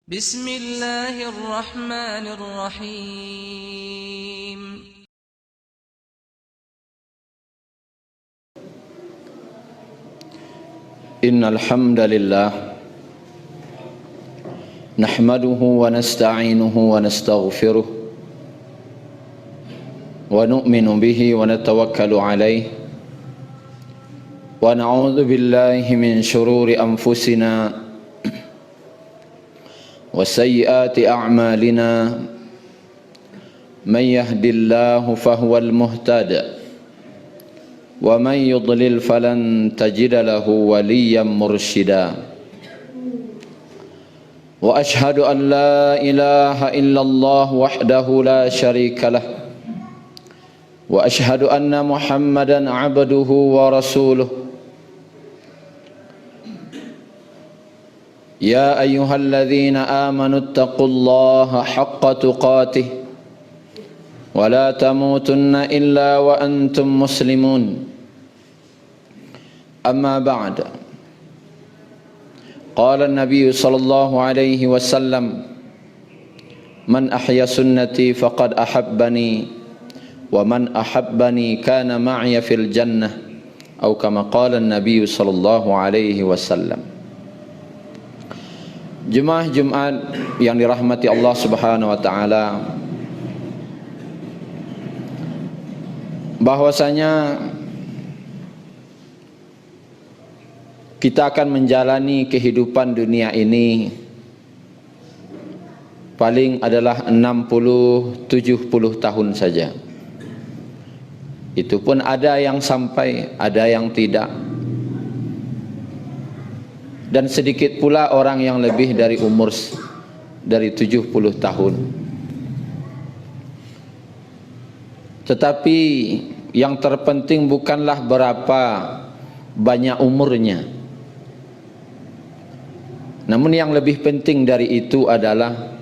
بسم الله الرحمن الرحيم. إن الحمد لله نحمده ونستعينه ونستغفره ونؤمن به ونتوكل عليه ونعوذ بالله من شرور أنفسنا وسيئات أعمالنا من يهد الله فهو المهتد ومن يضلل فلن تجد له وليا مرشدا وأشهد أن لا إله إلا الله وحده لا شريك له وأشهد أن محمدا عبده ورسوله يا أيها الذين آمنوا اتقوا الله حق تقاته ولا تموتن إلا وأنتم مسلمون أما بعد قال النبي صلى الله عليه وسلم من أحيا سنتي فقد أحبني ومن أحبني كان معي في الجنة أو كما قال النبي صلى الله عليه وسلم. Jemaah Jumat yang dirahmati Allah Subhanahu wa taala, bahwasanya kita akan menjalani kehidupan dunia ini paling adalah 60-70 tahun saja. Itu pun ada yang sampai, ada yang tidak. Dan sedikit pula orang yang lebih dari umur dari 70 tahun. Tetapi yang terpenting bukanlah berapa banyak umurnya, namun yang lebih penting dari itu adalah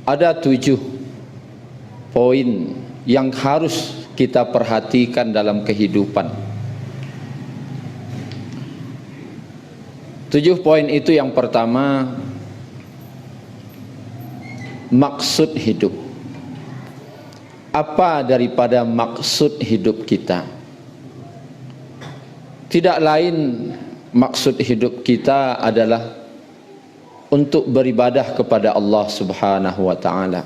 ada 7 poin yang harus kita perhatikan dalam kehidupan. 7 poin itu, yang pertama, maksud hidup. Apa daripada maksud hidup kita? Tidak lain maksud hidup kita adalah untuk beribadah kepada Allah Subhanahu wa taala.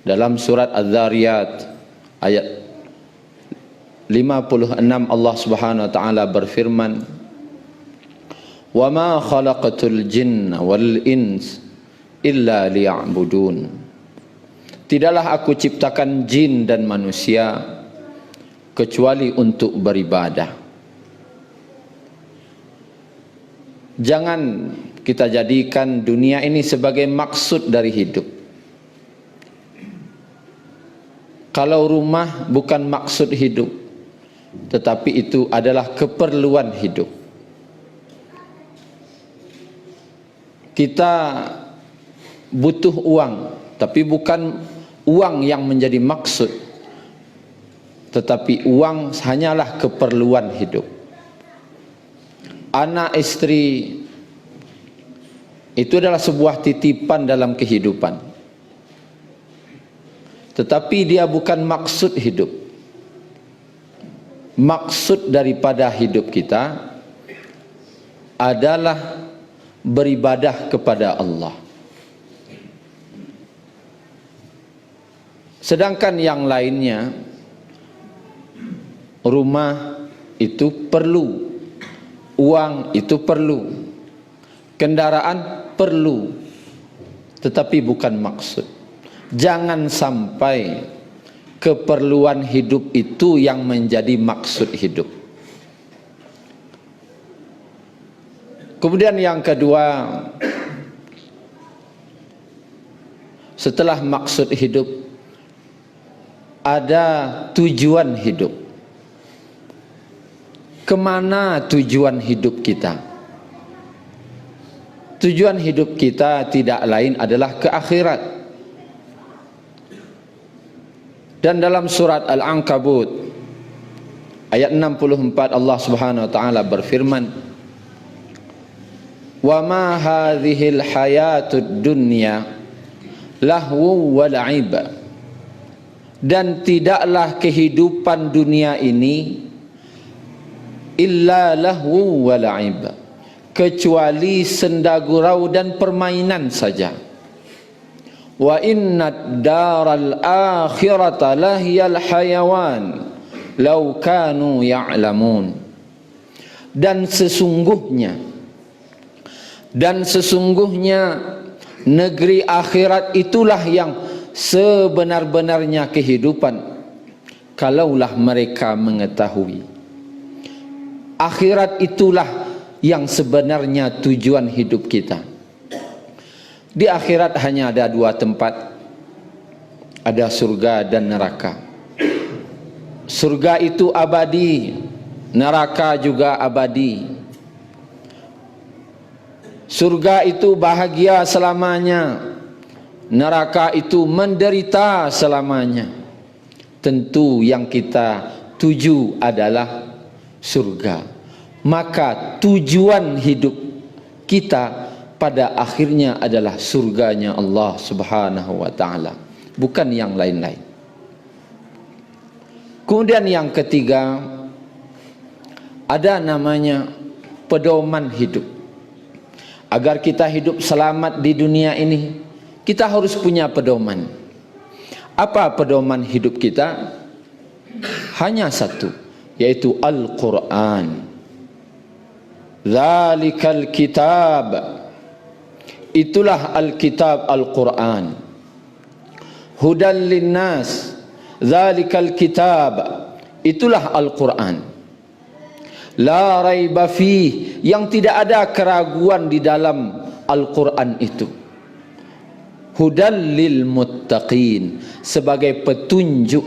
Dalam surat Az-Zariyat ayat 56 Allah Subhanahu wa taala berfirman, "Wa ma khalaqatul jinna wal ins illa liya'budun." Tidaklah aku ciptakan jin dan manusia kecuali untuk beribadah. Jangan kita jadikan dunia ini sebagai maksud dari hidup. Kalau rumah bukan maksud hidup, tetapi itu adalah keperluan hidup. Kita butuh uang, tapi bukan uang yang menjadi maksud, tetapi uang hanyalah keperluan hidup. Anak istri itu adalah sebuah titipan dalam kehidupan, tetapi dia bukan maksud hidup. Maksud daripada hidup kita adalah beribadah kepada Allah. Sedangkan yang lainnya, rumah itu perlu, uang itu perlu, kendaraan perlu, tetapi bukan maksud. Jangan sampai keperluan hidup itu yang menjadi maksud hidup. Kemudian yang kedua, setelah maksud hidup, ada tujuan hidup. Kemana tujuan hidup kita? Tujuan hidup kita tidak lain adalah ke akhirat. Dan dalam surat Al-Ankabut ayat 64 Allah Subhanahu wa taala berfirman, wa ma hadhil hayatud dunya lahu wa la'ib, dan tidaklah kehidupan dunia ini illa lahu wa la'ib, kecuali senda gurau dan permainan saja. Wa inna daral akhirata lahiyal hayawan law kanu ya'lamun, dan sesungguhnya negeri akhirat itulah yang sebenar-benarnya kehidupan, kalaulah mereka mengetahui. Akhirat itulah yang sebenarnya tujuan hidup kita. Di akhirat hanya ada dua tempat, ada surga dan neraka. Surga itu abadi, neraka juga abadi. Surga itu bahagia selamanya, neraka itu menderita selamanya. Tentu yang kita tuju adalah surga. Maka tujuan hidup kita pada akhirnya adalah surganya Allah Subhanahu wa ta'ala, bukan yang lain-lain. Kemudian yang ketiga, ada namanya pedoman hidup. Agar kita hidup selamat di dunia ini, kita harus punya pedoman. Apa pedoman hidup kita? Hanya satu, yaitu Al-Quran. Zalikal kitab, itulah Alkitab Al-Quran. Hudan linnas, zalikal kitab, itulah Al-Quran. La raiba fih, yang tidak ada keraguan di dalam Al-Quran itu. Hudan lil muttaqin, sebagai petunjuk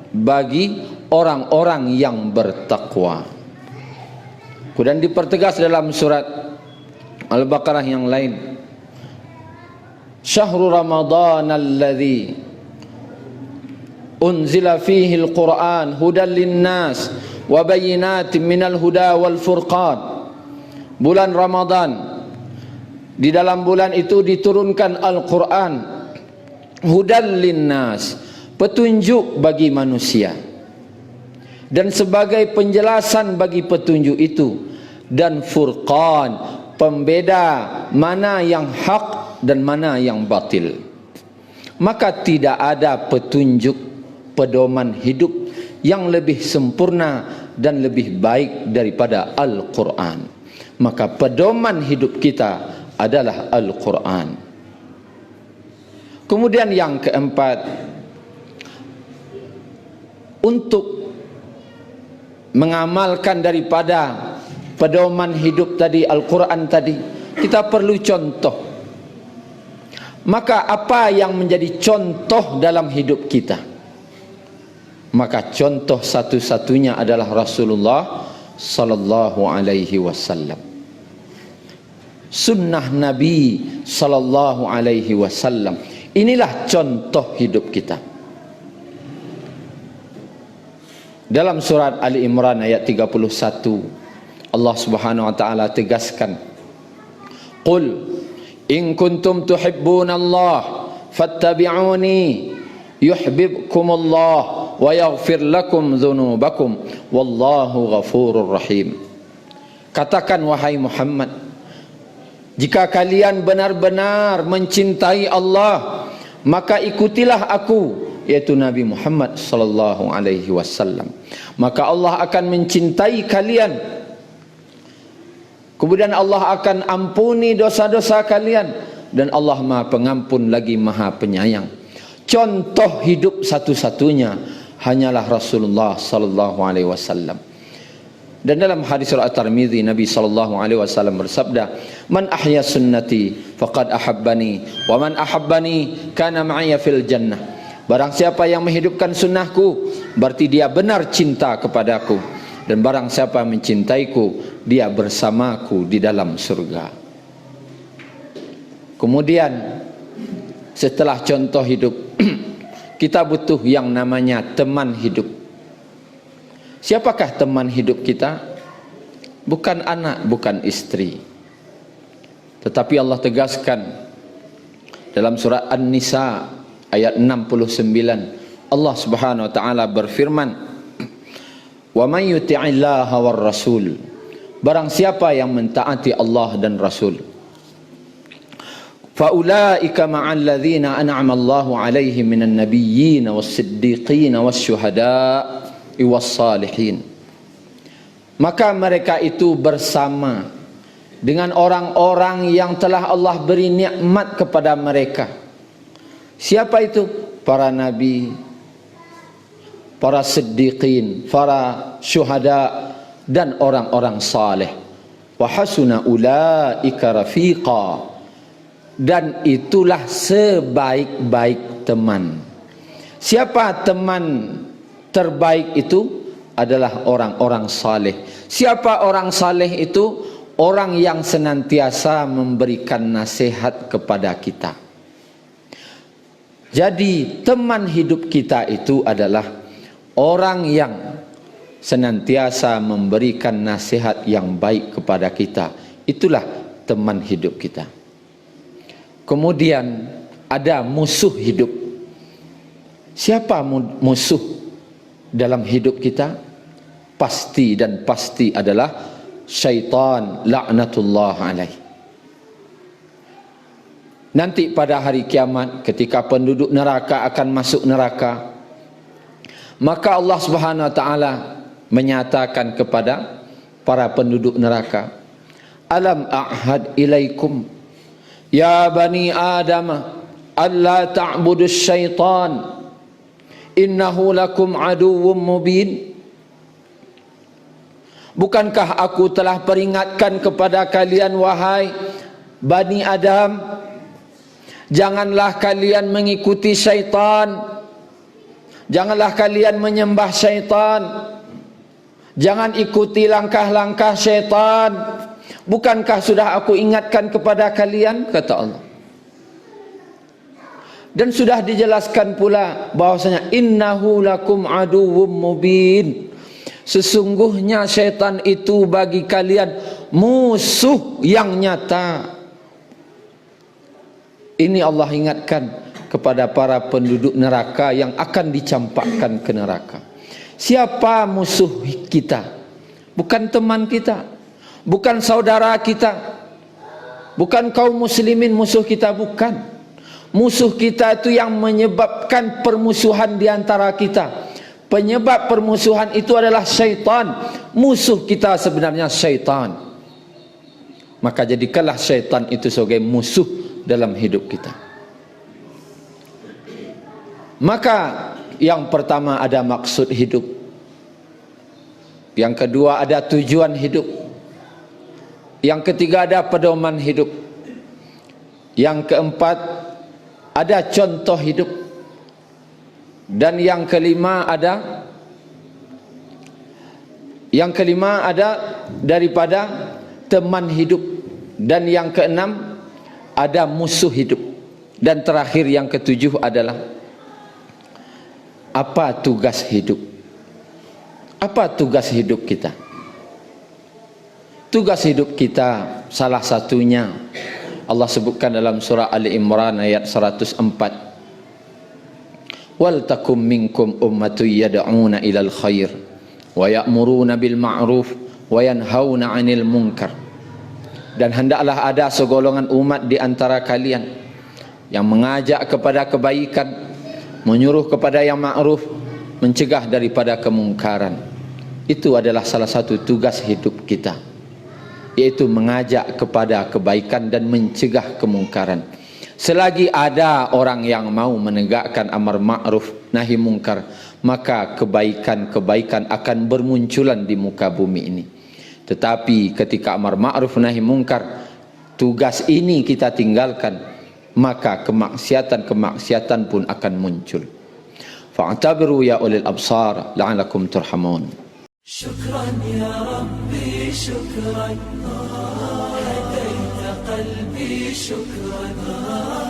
bagi orang-orang yang bertakwa. Kemudian dipertegas dalam surat Al-Baqarah yang lain, Syahrul Ramadan alladzi unzila fihi al-Quran hudan linnas wa bayyinatin minal huda wal furqan. Bulan Ramadan, di dalam bulan itu diturunkan Al-Quran, hudan linnas, petunjuk bagi manusia, dan sebagai penjelasan bagi petunjuk itu, dan furqan, pembeda mana yang hak dan mana yang batil. Maka tidak ada petunjuk pedoman hidup yang lebih sempurna dan lebih baik daripada Al-Quran. Maka pedoman hidup kita adalah Al-Quran. Kemudian yang keempat, untuk mengamalkan daripada pedoman hidup tadi, Al-Quran tadi, kita perlu contoh. Maka apa yang menjadi contoh dalam hidup kita? Maka contoh satu-satunya adalah Rasulullah sallallahu alaihi wasallam. Sunnah Nabi sallallahu alaihi wasallam. Inilah contoh hidup kita. Dalam surat Ali Imran ayat 31, Allah Subhanahu wa taala tegaskan, "Qul in kuntum tuhibbunallah fattabi'uni yuhibbukumullah wa yaghfir lakum dzunubakum wallahu ghafurur rahim." Katakan wahai Muhammad, jika kalian benar-benar mencintai Allah, maka ikutilah aku, yaitu Nabi Muhammad sallallahu alaihi wasallam. Maka Allah akan mencintai kalian. Kemudian Allah akan ampuni dosa-dosa kalian, dan Allah Maha Pengampun lagi Maha Penyayang. Contoh hidup satu-satunya hanyalah Rasulullah sallallahu alaihi wasallam. Dan dalam hadis At-Tirmidzi, Nabi sallallahu alaihi wasallam bersabda, "Man ahya sunnati faqad ahabbani, wa man ahabbani kana ma'aya fil jannah." Barang siapa yang menghidupkan sunnahku, berarti dia benar cinta kepadaku, dan barang siapa mencintaiku, dia bersamaku di dalam surga. Kemudian setelah contoh hidup, kita butuh yang namanya teman hidup. Siapakah teman hidup kita? bukan anak, bukan istri. Tetapi Allah tegaskan dalam surah An-Nisa ayat 69, Allah Subhanahu wa taala berfirman, "Wa may yuti'illaha war rasul." Barang siapa yang mentaati Allah dan Rasul, fa ulaika ma'al ladzina an'ama Allahu 'alaihim minan nabiyyin was-siddiqin wasyuhada'i was-salihin. Maka mereka itu bersama dengan orang-orang yang telah Allah beri nikmat kepada mereka. Siapa itu? Para nabi, para siddiqin, para syuhada, dan orang-orang saleh. Wa hasuna ulaika rafiqa. Dan itulah sebaik-baik teman. Siapa teman terbaik itu? Adalah orang-orang saleh. Siapa orang saleh itu? Orang yang senantiasa memberikan nasihat kepada kita. Jadi teman hidup kita itu adalah orang yang senantiasa memberikan nasihat yang baik kepada kita. Itulah teman hidup kita. Kemudian ada musuh hidup. Siapa musuh dalam hidup kita? Pasti dan pasti adalah syaitan, laknatullah alaih. Nanti pada hari kiamat ketika penduduk neraka akan masuk neraka, maka Allah Subhanahu wa taala menyatakan kepada para penduduk neraka, "Alam a'had ilaikum ya bani Adam alla ta'budus syaitan innahu lakum aduwwum mubin." Bukankah aku telah peringatkan kepada kalian wahai Bani Adam, janganlah kalian mengikuti syaitan, janganlah kalian menyembah syaitan, jangan ikuti langkah-langkah syaitan. Bukankah sudah aku ingatkan kepada kalian, kata Allah. Dan sudah dijelaskan pula bahwasanya innahu lakum aduwwum mubin. Sesungguhnya syaitan itu bagi kalian musuh yang nyata. Ini Allah ingatkan kepada para penduduk neraka yang akan dicampakkan ke neraka. Siapa musuh kita? Bukan teman kita, bukan saudara kita, bukan kaum muslimin musuh kita, bukan. Musuh kita itu yang menyebabkan permusuhan di antara kita. Penyebab permusuhan itu adalah syaitan. Musuh kita sebenarnya syaitan. Maka jadikanlah syaitan itu sebagai musuh dalam hidup kita. Maka yang pertama ada maksud hidup. Yang kedua ada tujuan hidup. Yang ketiga ada pedoman hidup. Yang keempat ada contoh hidup. Dan yang kelima ada daripada teman hidup. Dan yang keenam ada musuh hidup. Dan terakhir yang ketujuh adalah apa tugas hidup? Apa tugas hidup kita? Tugas hidup kita salah satunya Allah sebutkan dalam surah Ali Imran ayat 104. Wal takum minkum ummatun yad'una ilal khair wa ya'muruna bil ma'ruf wa yanhauna 'anil munkar. Dan hendaklah ada segolongan umat di antara kalian yang mengajak kepada kebaikan, menyuruh kepada yang ma'ruf, mencegah daripada kemungkaran. Itu adalah salah satu tugas hidup kita, yaitu mengajak kepada kebaikan dan mencegah kemungkaran. Selagi ada orang yang mau menegakkan amar ma'ruf nahi mungkar, maka kebaikan-kebaikan akan bermunculan di muka bumi ini. Tetapi ketika amar ma'ruf nahi mungkar, tugas ini kita tinggalkan, maka kemaksiatan pun akan muncul. Fa'tabiru ya ulil absar la'alakum turhamun. Syukran ya Rabbi, syukran, hadaita qalbi, syukran.